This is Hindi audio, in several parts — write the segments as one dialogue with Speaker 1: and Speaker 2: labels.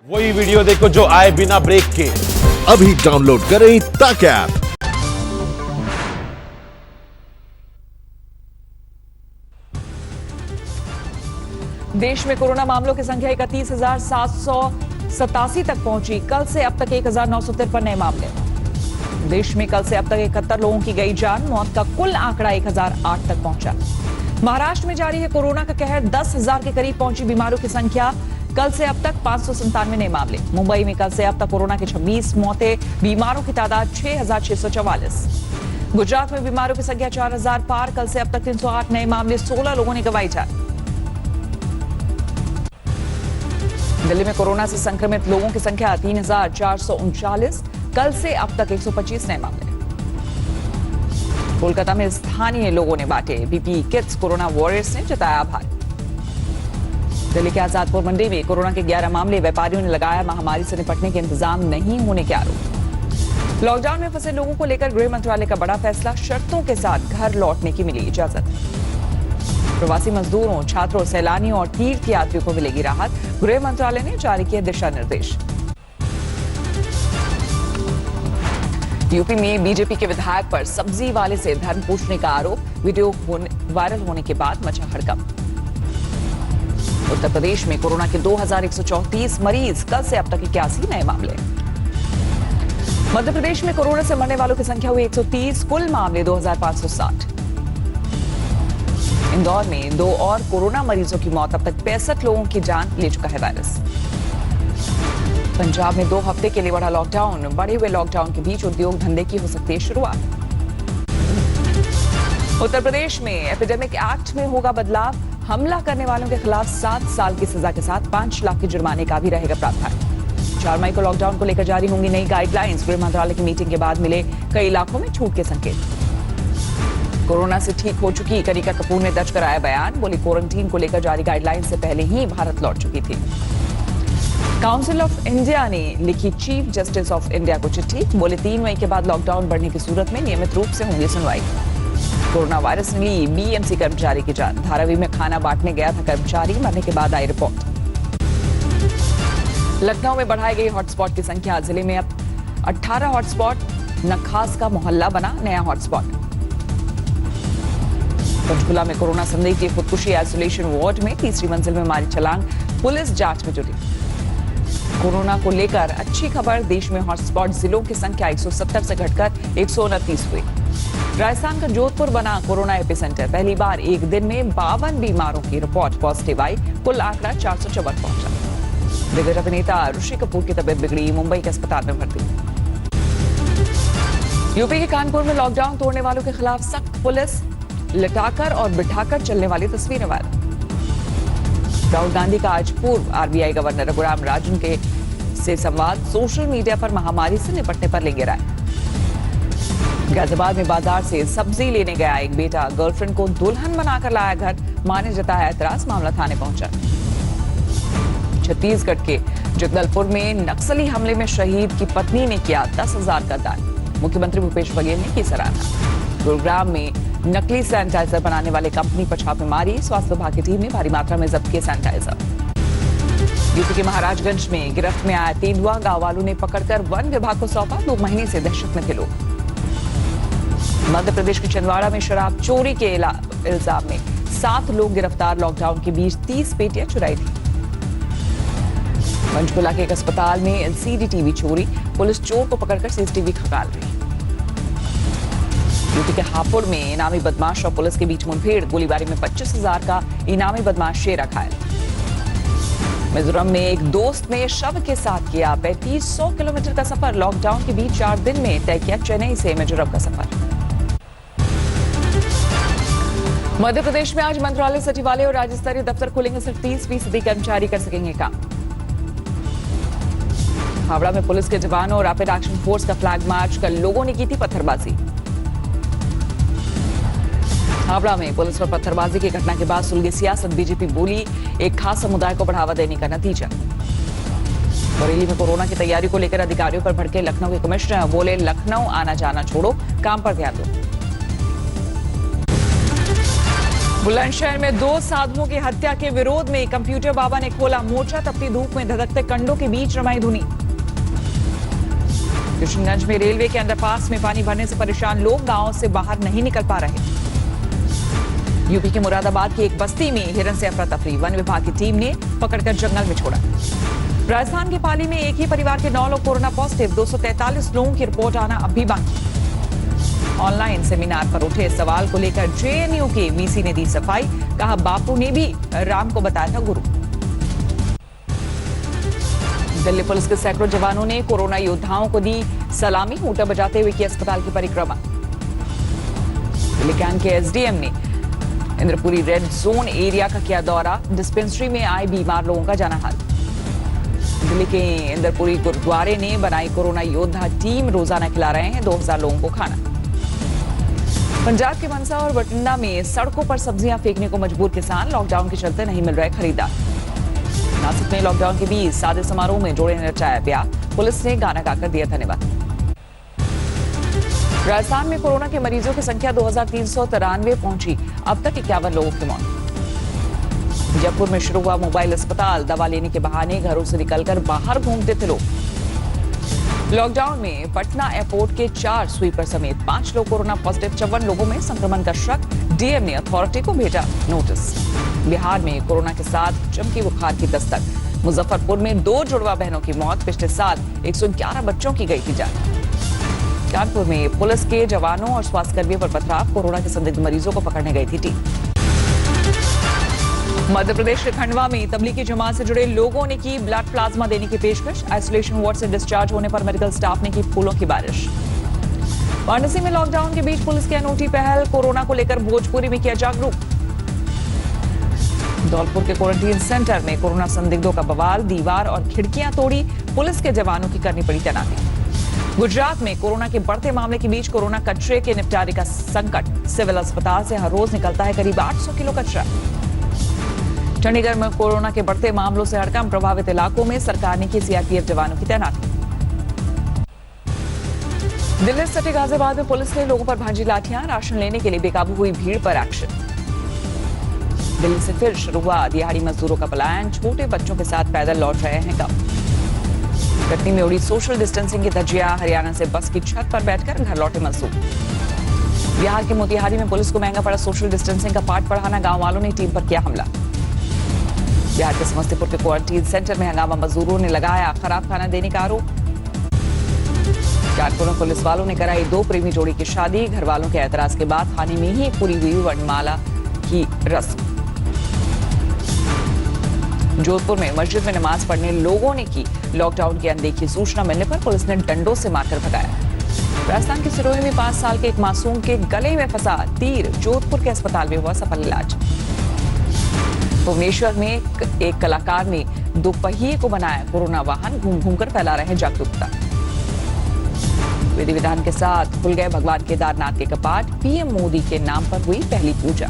Speaker 1: वही वीडियो देखो जो आए बिना ब्रेक के।
Speaker 2: अभी डाउनलोड करें तक ऐप।
Speaker 3: देश में कोरोना मामलों की संख्या 31,787 तक पहुंची। कल से अब तक 1,953 नए मामले। देश में कल से अब तक 71 लोगों की गई जान। मौत का कुल आंकड़ा 1,008 तक पहुंचा। महाराष्ट्र में जारी है कोरोना का कहर। 10,000 के करीब पहुंची बीमारों की संख्या। कल से अब तक 597 नए मामले। मुंबई में कल से अब तक कोरोना की 26 मौतें। बीमारों की तादाद 6,644। गुजरात में बीमारों की संख्या 4,000 पार। कल से अब तक 308 नए मामले। 16 लोगों ने गंवाई जान। दिल्ली में कोरोना से संक्रमित लोगों की संख्या 3,439। कल से अब तक 125 नए मामले। कोलकाता में स्थानीय लोगों ने बांटे पीपीई किट्स। कोरोना वॉरियर्स ने जताया आभार। दिल्ली के आजादपुर मंडी में कोरोना के 11 मामले। व्यापारियों ने लगाया महामारी से निपटने के इंतजाम नहीं होने के आरोप। लॉकडाउन में फंसे लोगों को लेकर गृह मंत्रालय का बड़ा फैसला। शर्तों के साथ घर लौटने की मिली इजाजत। प्रवासी मजदूरों, छात्रों, सैलानियों और तीर्थ यात्रियों को मिलेगी राहत। गृह मंत्रालय ने जारी किए दिशा निर्देश। यूपी में बीजेपी के विधायक पर सब्जी वाले से धर्म पूछने का आरोप। वीडियो वायरल होने के बाद मचा हड़कंप। उत्तर प्रदेश में कोरोना के 2,134 मरीज। कल से अब तक 81 नए मामले। मध्य प्रदेश में कोरोना से मरने वालों की संख्या हुई 130। कुल मामले 2,560। इंदौर में 2 और कोरोना मरीजों की मौत। अब तक 65 लोगों की जान ले चुका है वायरस। पंजाब में 2 हफ्ते के लिए बढ़ा लॉकडाउन। बढ़े हुए लॉकडाउन के बीच उद्योग धंधे की हो सकती है शुरुआत। उत्तर प्रदेश में एपिडेमिक एक्ट में होगा बदलाव। हमला करने वालों के खिलाफ 7 साल की सजा के साथ 5 लाख के जुर्माने का भी रहेगा प्रावधान। 4 मई को लॉकडाउन को लेकर जारी होंगी नई गाइडलाइंस। गृह मंत्रालय की मीटिंग के बाद मिले कई इलाकों में छूट के संकेत। कोरोना से ठीक हो चुकी कनिका कपूर ने दर्ज कराया बयान। बोली क्वारंटीन को लेकर जारी गाइडलाइन से पहले ही भारत लौट चुकी थी। काउंसिल ऑफ इंडिया ने लिखी चीफ जस्टिस ऑफ इंडिया को चिट्ठी। बोले 3 मई के बाद लॉकडाउन बढ़ने की सूरत में नियमित रूप से होंगी सुनवाई। कोरोना वायरस ने ली बीएमसी कर्मचारी की जान। धारावी में खाना बांटने गया था कर्मचारी। मरने के बाद आई रिपोर्ट। लखनऊ में बढ़ाई गई हॉटस्पॉट की संख्या। जिले में अब 18 हॉटस्पॉट। नखास का मोहल्ला बना नया हॉटस्पॉट। पंचकुला में कोरोना संदिग्ध की खुदकुशी। आइसोलेशन वार्ड में 3री मंजिल में मारी छलांग। पुलिस जांच में जुटी। कोरोना को लेकर अच्छी खबर। देश में हॉटस्पॉट जिलों की संख्या 170 से घटकर 129 हुई। राजस्थान का जोधपुर बना कोरोना एपिसेंटर। पहली बार एक दिन में 52 बीमारों की रिपोर्ट पॉजिटिव आई। कुल आंकड़ा 454 पहुंचा। दिग्गज अभिनेता ऋषि कपूर की तबीयत बिगड़ी। मुंबई के अस्पताल में भर्ती। यूपी के कानपुर में लॉकडाउन तोड़ने वालों के खिलाफ सख्त पुलिस। लटाकर और बिठाकर चलने वाली तस्वीरें वायरल। राहुल गांधी का आज पूर्व आरबीआई गवर्नर रघुराम राजन के से संवाद। सोशल मीडिया पर महामारी से निपटने पर लेंगे राय। गाजियाबाद में बाजार से सब्जी लेने गया एक बेटा। गर्लफ्रेंड को दुल्हन बनाकर लाया घर। मां ने जताया ऐतराज। मामला थाने पहुंचा। छत्तीसगढ़ के जगदलपुर में नक्सली हमले में शहीद की पत्नी ने किया 10,000 का दान। मुख्यमंत्री भूपेश बघेल ने की सराहना। गुरुग्राम में नकली सैनिटाइजर बनाने वाले कंपनी पर छापेमारी। स्वास्थ्य विभाग की टीम ने भारी मात्रा में जब्त किए सैनिटाइजर। यूपी के महाराजगंज में गिरफ्त में आया तेंदुआ। गांव वालों ने पकड़कर वन विभाग को सौंपा। 2 महीने से दहशत में थे लोग। मध्य प्रदेश के छिंदवाड़ा में शराब चोरी के इल्जाम में 7 लोग गिरफ्तार। लॉकडाउन के बीच 30 पेटियां चुराई थी। पंचकुला के एक अस्पताल में एलसीडी टीवी चोरी। पुलिस चोर को पकड़कर सीसीटीवी खंगाल रही। यूपी के हापुड़ में इनामी बदमाश और पुलिस के बीच मुठभेड़। गोलीबारी में 25,000 का इनामी बदमाश शेरा घायल। मिजोरम में एक दोस्त ने शव के साथ किया 3500 किलोमीटर का सफर। लॉकडाउन के बीच 4 दिन में तय किया चेन्नई से मिजोरम का सफर। मध्य प्रदेश में आज मंत्रालय, सचिवालय और राज्य स्तरीय दफ्तर खुलेंगे। सिर्फ 30% कर्मचारी कर सकेंगे काम। हावड़ा में पुलिस के जवानों और रैपिड एक्शन फोर्स का फ्लैग मार्च। कल लोगों ने की थी पत्थरबाजी। हावड़ा में पुलिस पर पत्थरबाजी की घटना के बाद सुलगी सियासत। बीजेपी बोली एक खास समुदाय को बढ़ावा देने का नतीजा। बरेली में कोरोना की तैयारी को लेकर अधिकारियों पर भड़के लखनऊ के कमिश्नर। बोले लखनऊ आना जाना छोड़ो, काम पर ध्यान दो। बुलंदशहर में 2 साधुओं की हत्या के विरोध में कंप्यूटर बाबा ने खोला मोर्चा। तपती धूप में धधकते कंडों के बीच रमाई धुनी। किशनगंज में रेलवे के अंडरपास में पानी भरने से परेशान लोग गांव से बाहर नहीं निकल पा रहे। यूपी के मुरादाबाद की एक बस्ती में हिरन से अफरा तफरी। वन विभाग की टीम ने पकड़कर जंगल में छोड़ा। राजस्थान के पाली में एक ही परिवार के 9 लोग कोरोना पॉजिटिव। 243 लोगों की रिपोर्ट आना अब भी बाकी। ऑनलाइन सेमिनार पर उठे सवाल को लेकर जेएनयू के वीसी ने दी सफाई। कहा बापू ने भी राम को बताया था गुरु। दिल्ली पुलिस के सैकड़ों जवानों ने कोरोना योद्धाओं को दी सलामी। हूटा बजाते हुए की अस्पताल की परिक्रमा। दिल्ली कैंट के एसडीएम ने इंद्रपुरी रेड जोन एरिया का किया दौरा। डिस्पेंसरी में आए बीमार लोगों का जाना हाल। दिल्ली के इंद्रपुरी गुरुद्वारे ने बनाई कोरोना योद्धा टीम। रोजाना खिला रहे हैं 2000 लोगों को खाना। पंजाब के मनसा और बठिंडा में सड़कों पर सब्जियां फेंकने को मजबूर किसान। लॉकडाउन के चलते नहीं मिल रहे खरीदार। नासिक में लॉकडाउन के बीच सादे समारोह में जोड़े ने रचाया ब्याह। पुलिस ने गाना गाकर दिया धन्यवाद। राजस्थान में कोरोना के मरीजों की संख्या 2393 पहुंची। अब तक 51 लोगों की मौत। जयपुर में शुरू हुआ मोबाइल अस्पताल। दवा लेने के बहाने घरों से निकलकर बाहर घूमते थे लोग। लॉकडाउन में पटना एयरपोर्ट के 4 स्वीपर समेत 5 लोग कोरोना पॉजिटिव। 54 लोगों में संक्रमण का शक। डीएम ने अथॉरिटी को भेजा नोटिस। बिहार में कोरोना के साथ चमकी बुखार की दस्तक। मुजफ्फरपुर में 2 जुड़वा बहनों की मौत। पिछले साल 111 बच्चों की गई थी जान। कानपुर में पुलिस के जवानों और स्वास्थ्यकर्मियों पर पथराव। कोरोना के संदिग्ध मरीजों को पकड़ने गई थी टीम। मध्य प्रदेश के खंडवा में तबलीगी जमात से जुड़े लोगों ने की ब्लड प्लाज्मा देने की पेशकश। आइसोलेशन वार्ड से डिस्चार्ज होने पर मेडिकल स्टाफ ने की फूलों की बारिश। वाराणसी में लॉकडाउन के बीच पुलिस की अनूठी पहल। कोरोना को लेकर भोजपुरी में किया जागरूक। धौलपुर के क्वारंटीन सेंटर में कोरोना संदिग्धों का बवाल। दीवार और खिड़कियां तोड़ी। पुलिस के जवानों की करनी पड़ी तैनाती। गुजरात में कोरोना के बढ़ते मामले के बीच कोरोना कचरे के निपटारे का संकट। सिविल अस्पताल से हर रोज निकलता है करीब 800 किलो कचरा। चंडीगढ़ में कोरोना के बढ़ते मामलों से हड़कंप। प्रभावित इलाकों में सरकार ने की सीआरपीएफ जवानों की तैनाती। दिल्ली सटे गाजियाबाद में पुलिस ने लोगों पर भांजी लाठियां। राशन लेने के लिए बेकाबू हुई भीड़ पर एक्शन। दिल्ली से फिर शुरू हुआ दिहाड़ी मजदूरों का पलायन। छोटे बच्चों के साथ पैदल लौट रहे हैं गांव। कटनी में उड़ी सोशल डिस्टेंसिंग की धज्जियां। हरियाणा से बस की छत पर बैठकर घर लौटे मजदूर। बिहार के मोतिहारी में पुलिस को महंगा पड़ा सोशल डिस्टेंसिंग का पाठ पढ़ाना। गांव वालों ने टीम पर किया हमला। बिहार के समस्तीपुर के क्वारंटीन सेंटर में हंगामा। मजदूरों ने लगाया खराब खाना देने का आरोप। कानपुर में पुलिस वालों ने कराई 2 प्रेमी जोड़ी की शादी। घर वालों के एतराज के बाद थाने में ही पूरी हुई वर्णमाला की रस्म। जोधपुर में मस्जिद में नमाज पढ़ने लोगों ने की लॉकडाउन की अनदेखी। सूचना मिलने पर पुलिस ने डंडों से मारकर भगाया। राजस्थान के सिरोही में 5 साल के एक मासूम के गले में फंसा तीर। जोधपुर के अस्पताल में हुआ सफल इलाज। भुवनेश्वर में एक कलाकार ने 2 पहिए को बनाया कोरोना वाहन। घूम घूमकर फैला रहे जागरूकता। विधि विधान के साथ खुल गए भगवान केदारनाथ के कपाट। पीएम मोदी के नाम पर हुई पहली पूजा।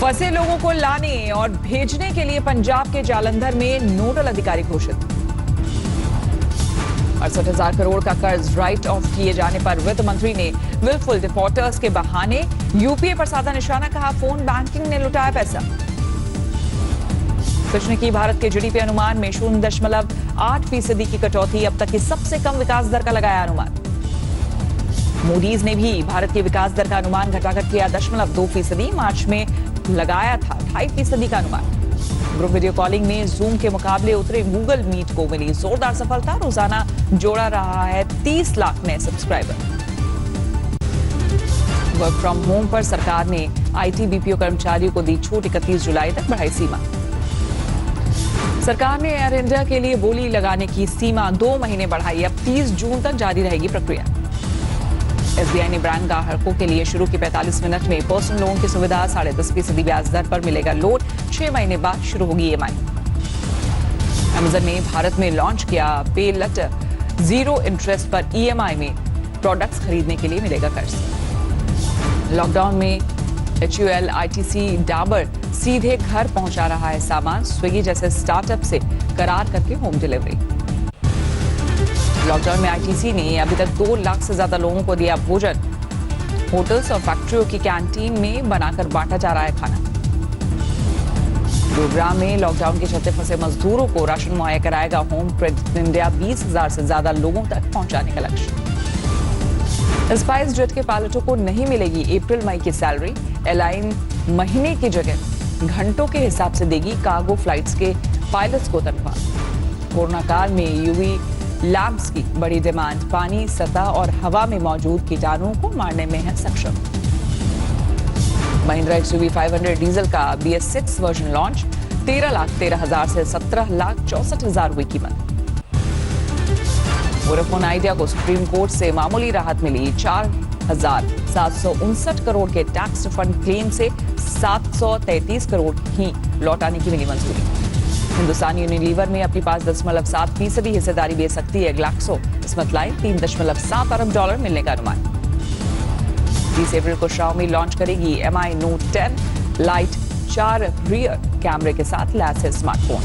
Speaker 3: फंसे लोगों को लाने और भेजने के लिए पंजाब के जालंधर में नोडल अधिकारी घोषित। 68,000 करोड़ का कर्ज राइट ऑफ किए जाने पर वित्त मंत्री ने विलफुल डिफॉल्टर्स के बहाने यूपीए पर साधा निशाना। कहा फोन बैंकिंग ने लुटाया पैसा। फिच ने की भारत के जीडीपी अनुमान में 0.8% की कटौती। अब तक की सबसे कम विकास दर का लगाया अनुमान। मूडीज ने भी भारत के विकास दर का अनुमान घटाकर किया 0.2%। मार्च में लगाया था 2.5% का अनुमान। ग्रुप वीडियो कॉलिंग में जूम के मुकाबले उतरे गूगल मीट को मिली जोरदार सफलता। रोजाना जोड़ा रहा है 30 लाख नए सब्सक्राइबर। वर्क फ्रॉम होम पर सरकार ने आईटी बीपीओ कर्मचारियों को दी छूट। 31 जुलाई तक बढ़ाई सीमा। सरकार ने एयर इंडिया के लिए बोली लगाने की सीमा 2 महीने बढ़ाई। अब 30 जून तक जारी रहेगी प्रक्रिया। एसबीआई ने बैंक ग्राहकों के लिए शुरू की 45 मिनट में पर्सनल लोन की सुविधा। 10.5% ब्याज दर पर मिलेगा लोन। 6 महीने बाद शुरू होगी ईएमआई। अमेजन ने भारत में लॉन्च किया पे लेटर। 0 इंटरेस्ट पर ईएमआई में प्रोडक्ट्स खरीदने के लिए मिलेगा कर्ज। लॉकडाउन में HUL, ITC, डाबर सीधे घर पहुंचा रहा है सामान। स्विगी जैसे स्टार्टअप से करार करके होम डिलीवरी। लॉकडाउन में ITC ने अभी तक 2 लाख से ज्यादा लोगों को दिया भोजन। होटल्स और फैक्ट्रियों की कैंटीन में बनाकर बांटा जा रहा है खाना। गुरुग्राम में लॉकडाउन के चलते फंसे मजदूरों को राशन मुहैया कराएगा होम क्रेडिट इंडिया। 20,000 से ज्यादा लोगों तक पहुंचाने का लक्ष्य। स्पाइस जेट के पायलटों को नहीं मिलेगी अप्रैल मई की सैलरी। एयरलाइन महीने की जगह घंटों के हिसाब से देगी कार्गो फ्लाइट्स के पायलट्स को तनख्वाह। कोरोना काल में यूवी लैम्प्स की बड़ी डिमांड। पानी, सतह और हवा में मौजूद कीटाणुओं को मारने में है सक्षम। महिंद्रा XUV 500 डीजल का BS6 वर्जन लॉन्च। 13,13,000 से 17,64,000 हुई कीमत। वोडाफोन आइडिया को सुप्रीम कोर्ट से मामूली राहत मिली। 4,759 करोड़ के टैक्स रिफंड क्लेम से 733 करोड़ ही लौटाने की मिली मंजूरी। हिंदुस्तान यूनिलीवर में अपनी 5.7% हिस्सेदारी बेच सकती है ग्लैक्सो। स्मिथ लाइन $3.7 अरब मिलने का अनुमान। 30 अप्रैल को Xiaomi लॉन्च करेगी MI Note 10 लाइट 4 रियर कैमरे के साथ लैस है स्मार्टफोन।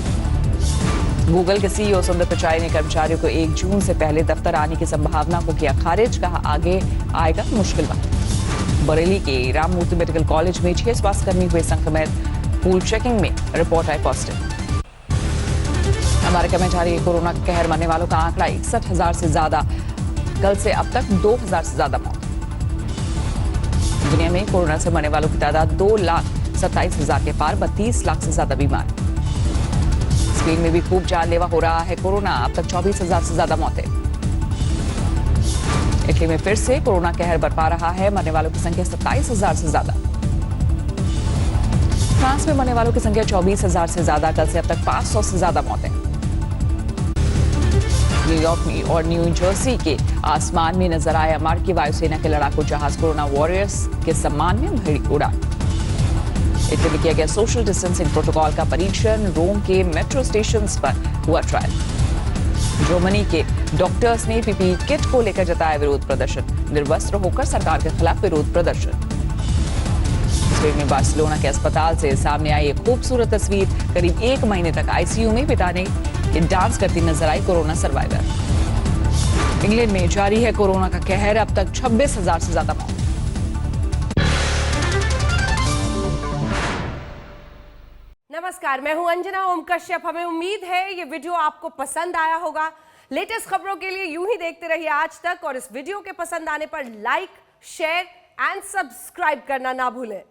Speaker 3: गूगल के CEO सुंदर पिचाई ने कर्मचारियों को 1 जून से पहले दफ्तर आने की संभावना को किया खारिज। कहा आगे आएगा मुश्किल वक्त। बरेली के राममूर्ति मेडिकल कॉलेज में 6 स्वास्थ्यकर्मी हुए संक्रमित। पूल चेकिंग में रिपोर्ट आई पॉजिटिव। अमेरिका में जारी कोरोना के कहर, मरने वालों का आंकड़ा 61,000 से ज्यादा। कल से अब तक 2,000 से ज्यादा मौत। दुनिया में कोरोना से मरने वालों की तादाद 2,27,000 के पार। 32 लाख से ज्यादा बीमार। स्पेन में भी खूब जानलेवा हो रहा है कोरोना। अब तक 24,000 से ज्यादा मौतें। इटली में फिर से कोरोना कहर बरपा रहा है। मरने वालों की संख्या 27,000 से ज्यादा। फ्रांस में मरने वालों की संख्या 24,000 से ज्यादा। कल से अब तक 500 से ज्यादा मौतें। न्यूयॉर्क में और न्यू जर्सी के आसमान में नजर आए अमेरिकी वायुसेना के लड़ाकू जहाज। कोरोना वॉरियर्स के सम्मान में भरी उड़ान। इटली में किया गया सोशल डिस्टेंसिंग प्रोटोकॉल का परीक्षण। रोम के मेट्रो स्टेशन पर हुआ ट्रायल। जर्मनी के डॉक्टर्स ने पीपीई किट को लेकर जताया विरोध प्रदर्शन। निर्वस्त्र होकर सरकार के खिलाफ विरोध प्रदर्शन। स्पेन में बार्सिलोना के अस्पताल से सामने आई एक खूबसूरत तस्वीर। करीब 1 महीने तक आईसीयू में बिताने के डांस करती नजर आई कोरोना सर्वाइवर। इंग्लैंड में जारी है कोरोना का कहर। अब तक 26,000 से ज्यादा मौत।
Speaker 4: नमस्कार, मैं हूं अंजना ओम कश्यप। हमें उम्मीद है ये वीडियो आपको पसंद आया होगा। लेटेस्ट खबरों के लिए यूं ही देखते रहिए आज तक, और इस वीडियो के पसंद आने पर लाइक, शेयर एंड सब्सक्राइब करना ना भूलें।